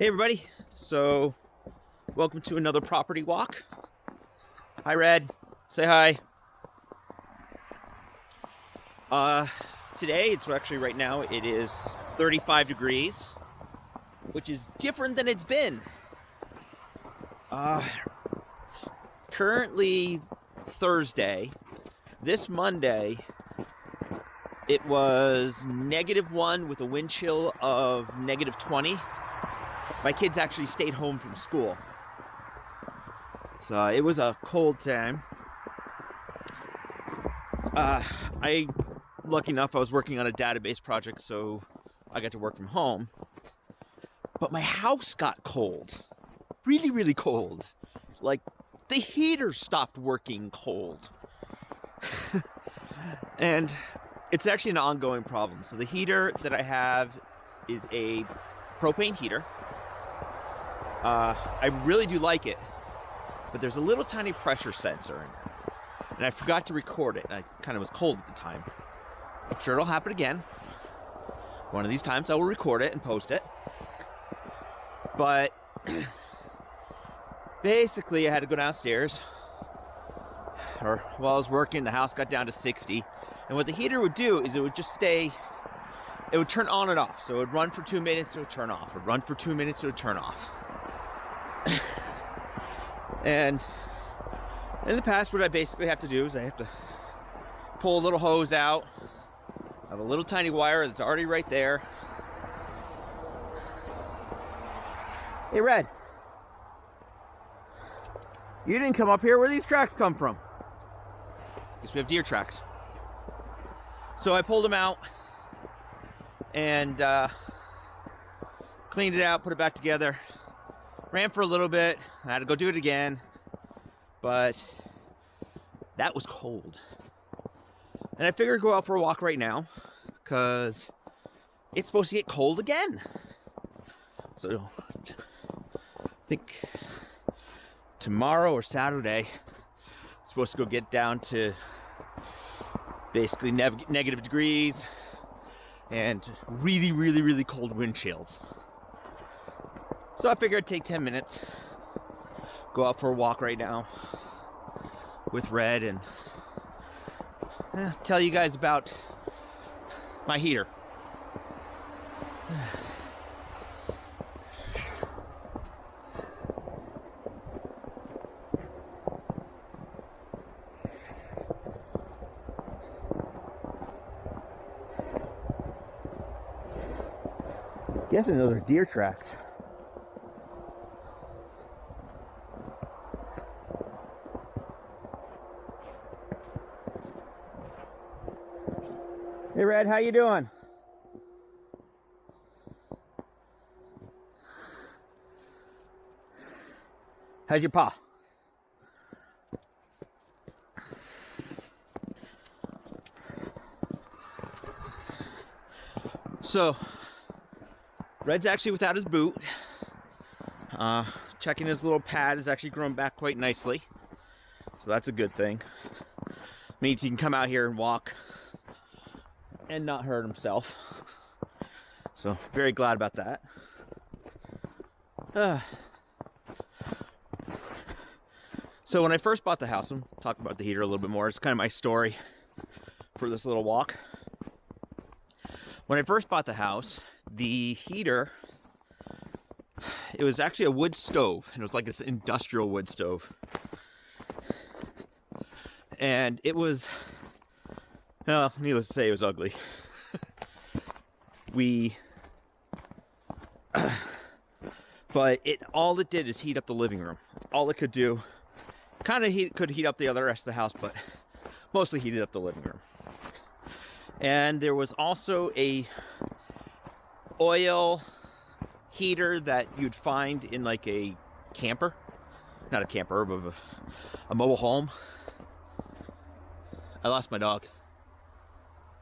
Hey everybody, so welcome to another property walk. Hi Red, say hi. Today, it's actually right now, it is 35 degrees, which is different than it's been. Currently Thursday. This Monday, it was -1 with a wind chill of -20. My kids actually stayed home from school. So it was a cold time. Lucky enough, I was working on a database project, so I got to work from home. But my house got cold. Really, really cold. Like, the heater stopped working cold. And it's actually an ongoing problem. So the heater that I have is a propane heater. I really do like it, but there's a little tiny pressure sensor in it. And I forgot to record it. I kind of was cold at the time. I'm sure it'll happen again. One of these times I will record it and post it. But basically I had to go downstairs. Or while I was working, the house got down to 60. And what the heater would do is it would just stay, it would turn on and off. So it would run for 2 minutes, it would turn off. It would run for 2 minutes, it would turn off. And in the past, what I basically have to do is I have to pull a little hose out. I have a little tiny wire that's already right there. Hey, Red. You didn't come up here. Where these tracks come from? Guess we have deer tracks. So I pulled them out and cleaned it out, put it back together. Ran for a little bit. I had to go do it again. But that was cold. And I figured I'd go out for a walk right now because it's supposed to get cold again. So I think tomorrow or Saturday, it's supposed to go get down to basically negative degrees and really, really, really cold wind chills. So I figured I'd take 10 minutes, go out for a walk right now with Red and tell you guys about my heater. Guessing those are deer tracks. Hey Red, how you doing? How's your paw? So, Red's actually without his boot. Checking his little pad is actually grown back quite nicely. So that's a good thing. Means he can come out here and walk and not hurt himself. So very glad about that. So when I first bought the house, I'm talking about the heater a little bit more. It's kind of my story for this little walk. When I first bought the house, the heater, it was actually a wood stove, and it was like this industrial wood stove. And it was, well, needless to say, it was ugly. But all it did is heat up the living room. All it could do. Kind of could heat up the rest of the house, but mostly heated up the living room. And there was also a oil heater that you'd find in like a camper. Not a camper, but a mobile home. I lost my dog.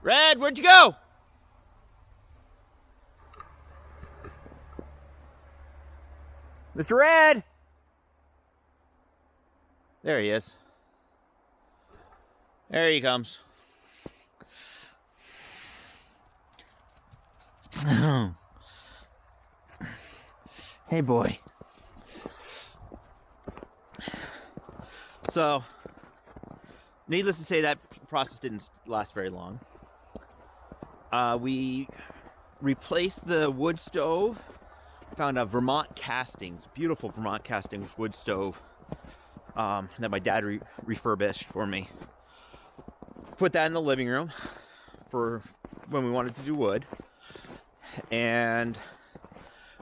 Red, where'd you go? Mr. Red! There he is. There he comes. Hey, boy. So, needless to say, that process didn't last very long. We replaced the wood stove. Found a Vermont Castings, beautiful Vermont Castings wood stove that my dad refurbished for me. Put that in the living room for when we wanted to do wood, and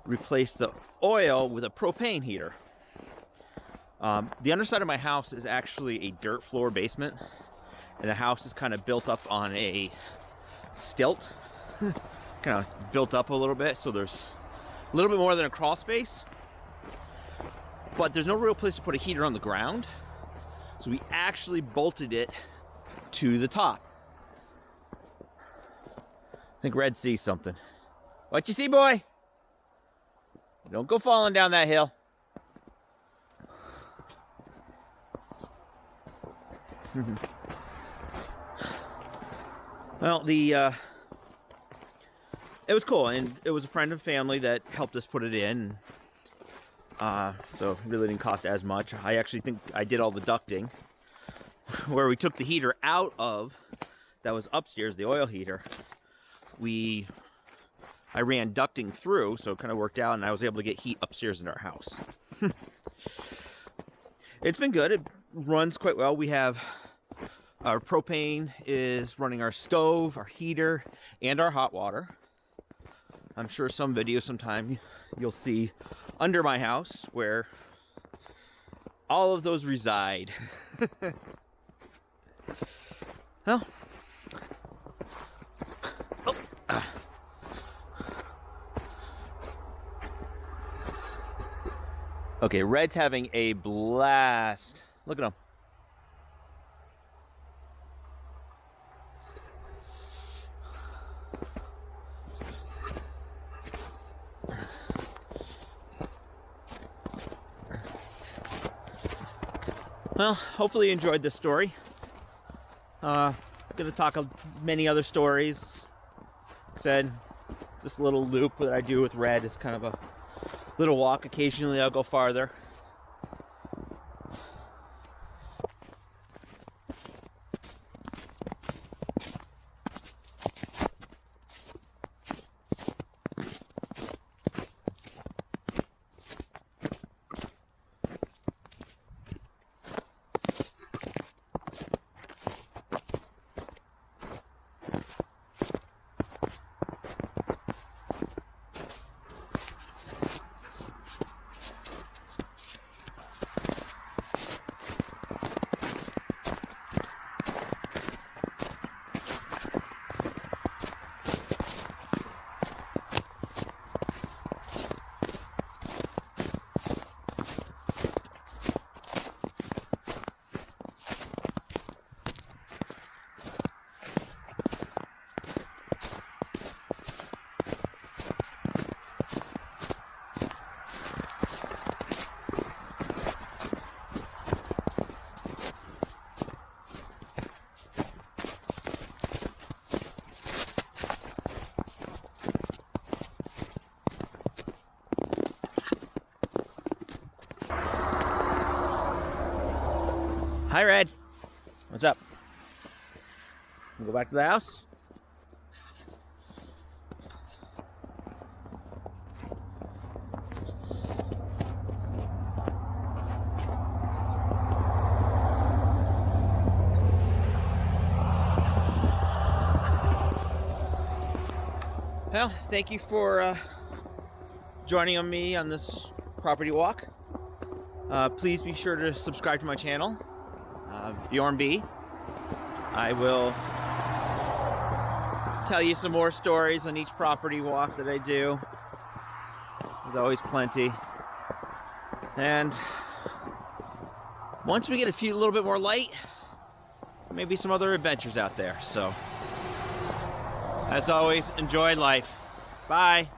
replaced the oil with a propane heater. The underside of my house is actually a dirt floor basement, and the house is kind of built up on a stilt, kind of built up a little bit, so there's a little bit more than a crawl space, but there's no real place to put a heater on the ground, so we actually bolted it to the top. I think Red sees something. What you see, boy? Don't go falling down that hill. Well, it was cool, and it was a friend and family that helped us put it in. So it really didn't cost as much. I actually think I did all the ducting. Where we took the heater out of, that was upstairs, the oil heater, I ran ducting through, so it kind of worked out, and I was able to get heat upstairs in our house. It's been good. It runs quite well. We have our propane is running our stove, our heater, and our hot water. I'm sure some video sometime you'll see under my house where all of those reside. Well, okay, Red's having a blast. Look at him. Well, hopefully you enjoyed this story. Gonna talk of many other stories. Like I said, this little loop that I do with Red is kind of a little walk. Occasionally I'll go farther. Hi, Red. What's up? Go back to the house? Well, thank you for joining me on this property walk. Please be sure to subscribe to my channel. Bjorn B. I will tell you some more stories on each property walk that I do. There's always plenty. And once we get a little bit more light, maybe some other adventures out there. So, as always, enjoy life. Bye.